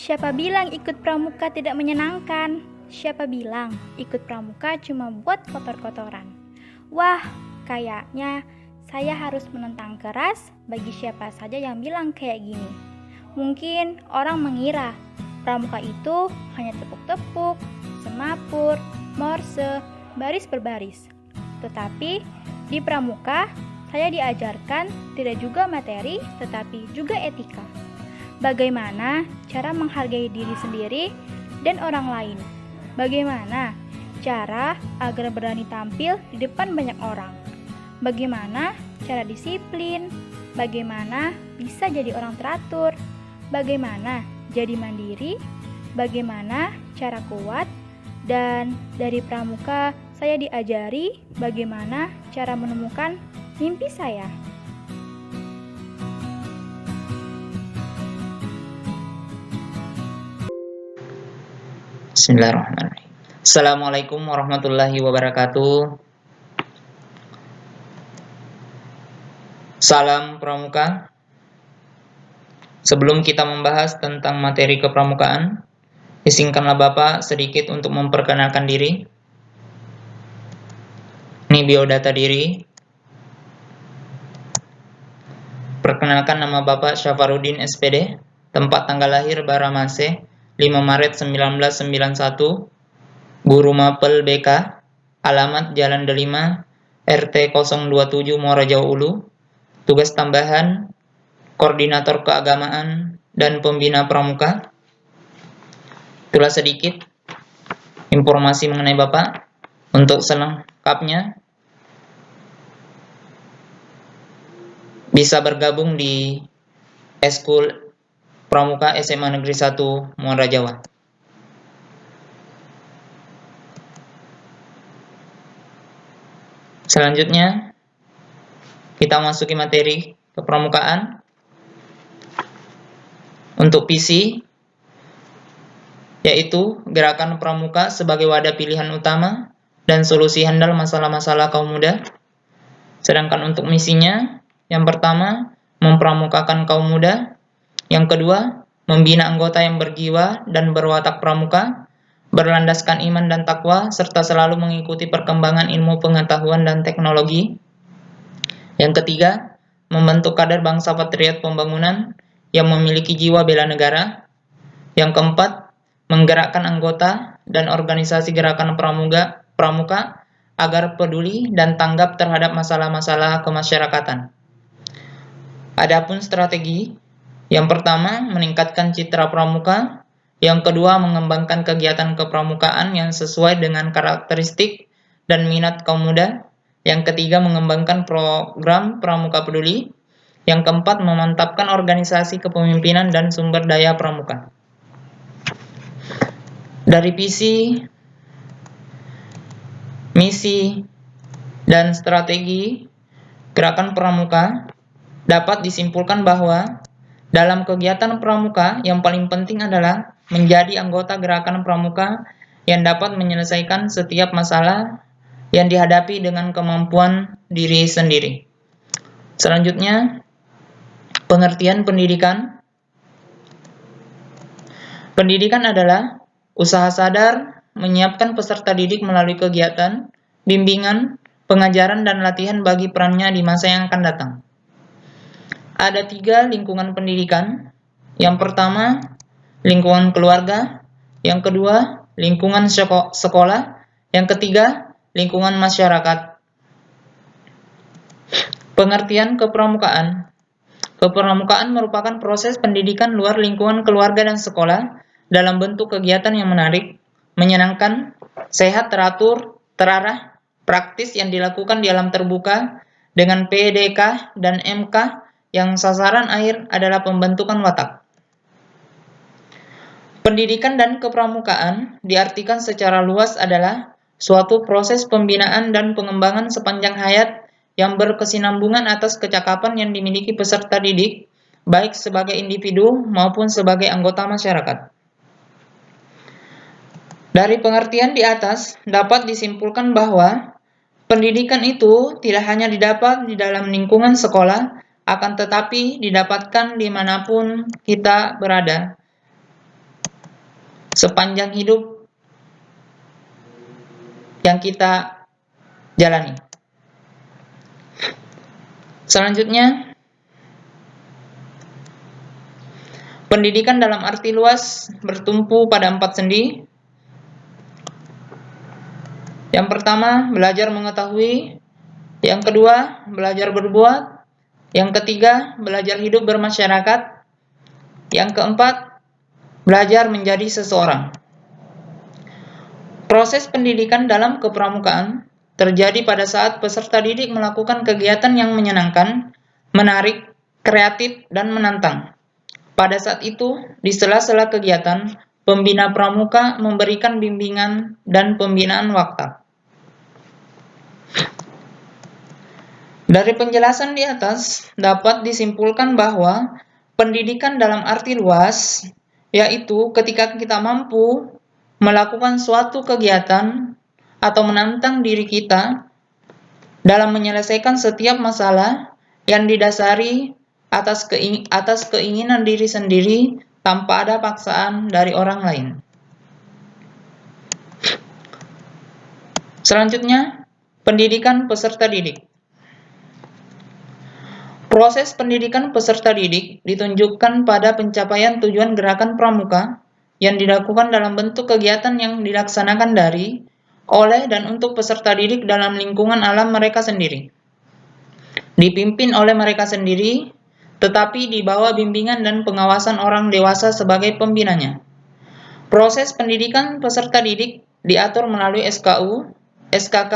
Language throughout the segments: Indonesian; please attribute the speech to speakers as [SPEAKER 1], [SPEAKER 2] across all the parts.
[SPEAKER 1] Siapa bilang ikut pramuka tidak menyenangkan? Siapa bilang ikut pramuka cuma buat kotor-kotoran? Wah, kayaknya saya harus menentang keras bagi siapa saja yang bilang kayak gini. Mungkin orang mengira pramuka itu hanya tepuk-tepuk, semapur, morse, baris berbaris. Tetapi di pramuka saya diajarkan tidak juga materi tetapi juga etika. Bagaimana cara menghargai diri sendiri dan orang lain? Bagaimana cara agar berani tampil di depan banyak orang? Bagaimana cara disiplin? Bagaimana bisa jadi orang teratur? Bagaimana jadi mandiri? Bagaimana cara kuat? Dan dari pramuka saya diajari bagaimana cara menemukan mimpi saya.
[SPEAKER 2] Bismillahirrahmanirrahim. Assalamualaikum warahmatullahi wabarakatuh. Salam Pramuka. Sebelum kita membahas tentang materi kepramukaan, izinkanlah Bapak sedikit untuk memperkenalkan diri. Ini biodata diri. Perkenalkan, nama Bapak Syafarudin SPD, tempat tanggal lahir Baramase, 5 Maret 1991, Guru Mapel BK, alamat Jalan Delima, RT 027 Muara Jawa Ulu, tugas tambahan, koordinator keagamaan dan pembina pramuka. Itulah sedikit informasi mengenai Bapak. Untuk selengkapnya, bisa bergabung di Eskul Pramuka SMA Negeri 1 Muara Jawa. Selanjutnya, kita masuki materi kepramukaan. Untuk visi, yaitu gerakan pramuka sebagai wadah pilihan utama dan solusi handal masalah-masalah kaum muda. Sedangkan untuk misinya, yang pertama, mempramukakan kaum muda. Yang kedua, membina anggota yang berjiwa dan berwatak pramuka, berlandaskan iman dan takwa, serta selalu mengikuti perkembangan ilmu pengetahuan dan teknologi. Yang ketiga, membentuk kader bangsa patriot pembangunan yang memiliki jiwa bela negara. Yang keempat, menggerakkan anggota dan organisasi gerakan pramuka agar peduli dan tanggap terhadap masalah-masalah kemasyarakatan. Adapun strategi, yang pertama, meningkatkan citra pramuka. Yang kedua, mengembangkan kegiatan kepramukaan yang sesuai dengan karakteristik dan minat kaum muda. Yang ketiga, mengembangkan program pramuka peduli. Yang keempat, memantapkan organisasi kepemimpinan dan sumber daya pramuka. Dari visi, misi, dan strategi gerakan pramuka, dapat disimpulkan bahwa dalam kegiatan pramuka yang paling penting adalah menjadi anggota gerakan pramuka yang dapat menyelesaikan setiap masalah yang dihadapi dengan kemampuan diri sendiri. Selanjutnya, pengertian pendidikan. Pendidikan adalah usaha sadar menyiapkan peserta didik melalui kegiatan, bimbingan, pengajaran, dan latihan bagi perannya di masa yang akan datang. Ada 3 lingkungan pendidikan. Yang pertama, lingkungan keluarga. Yang kedua, lingkungan sekolah. Yang ketiga, lingkungan masyarakat. Pengertian kepramukaan. Kepramukaan merupakan proses pendidikan luar lingkungan keluarga dan sekolah dalam bentuk kegiatan yang menarik, menyenangkan, sehat, teratur, terarah, praktis yang dilakukan di alam terbuka dengan PDK dan MK yang sasaran akhir adalah pembentukan watak. Pendidikan dan kepramukaan diartikan secara luas adalah suatu proses pembinaan dan pengembangan sepanjang hayat yang berkesinambungan atas kecakapan yang dimiliki peserta didik, baik sebagai individu maupun sebagai anggota masyarakat. Dari pengertian di atas, dapat disimpulkan bahwa pendidikan itu tidak hanya didapat di dalam lingkungan sekolah, akan tetapi didapatkan dimanapun kita berada. sepanjang hidup yang kita jalani. Selanjutnya, pendidikan dalam arti luas bertumpu pada 4 sendi. Yang pertama, belajar mengetahui. Yang kedua, belajar berbuat. Yang ketiga, belajar hidup bermasyarakat. Yang keempat, belajar menjadi seseorang. Proses pendidikan dalam kepramukaan terjadi pada saat peserta didik melakukan kegiatan yang menyenangkan, menarik, kreatif, dan menantang. Pada saat itu, di sela-sela kegiatan, pembina pramuka memberikan bimbingan dan pembinaan wakaf. Dari penjelasan di atas, dapat disimpulkan bahwa pendidikan dalam arti luas, yaitu ketika kita mampu melakukan suatu kegiatan atau menantang diri kita dalam menyelesaikan setiap masalah yang didasari atas keinginan diri sendiri tanpa ada paksaan dari orang lain. Selanjutnya, pendidikan peserta didik. Proses pendidikan peserta didik ditunjukkan pada pencapaian tujuan gerakan pramuka yang dilakukan dalam bentuk kegiatan yang dilaksanakan dari, oleh, dan untuk peserta didik dalam lingkungan alam mereka sendiri. Dipimpin oleh mereka sendiri, tetapi di bawah bimbingan dan pengawasan orang dewasa sebagai pembinanya. Proses pendidikan peserta didik diatur melalui SKU, SKK,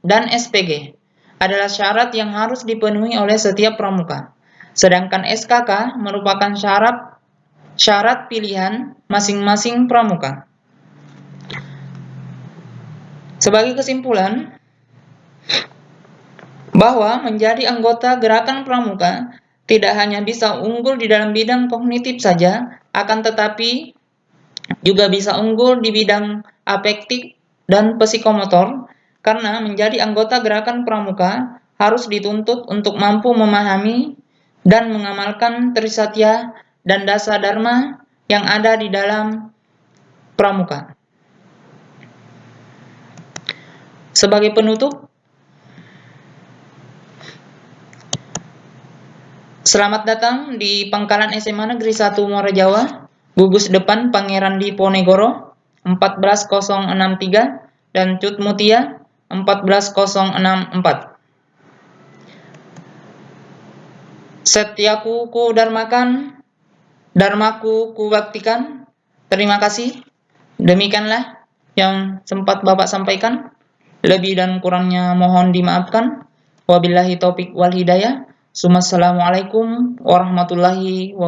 [SPEAKER 2] dan SPG. Adalah syarat yang harus dipenuhi oleh setiap pramuka. Sedangkan SKK merupakan syarat pilihan masing-masing pramuka. Sebagai kesimpulan, bahwa menjadi anggota gerakan pramuka tidak hanya bisa unggul di dalam bidang kognitif saja, akan tetapi juga bisa unggul di bidang afektif dan psikomotor, karena menjadi anggota gerakan pramuka harus dituntut untuk mampu memahami dan mengamalkan Trisatya dan Dasa Dharma yang ada di dalam pramuka. Sebagai penutup, selamat datang di Pangkalan SMA Negeri 1 Muara Jawa, gugus depan Pangeran Diponegoro 14063 dan Cut Mutia 14064. Setyaku ku dharmakan, dharmaku ku baktikan. Terima kasih. Demikianlah yang sempat Bapak sampaikan. Lebih dan kurangnya mohon dimaafkan. Wabillahi taufik wal hidayah. Assalamualaikum warahmatullahi wabarakatuh.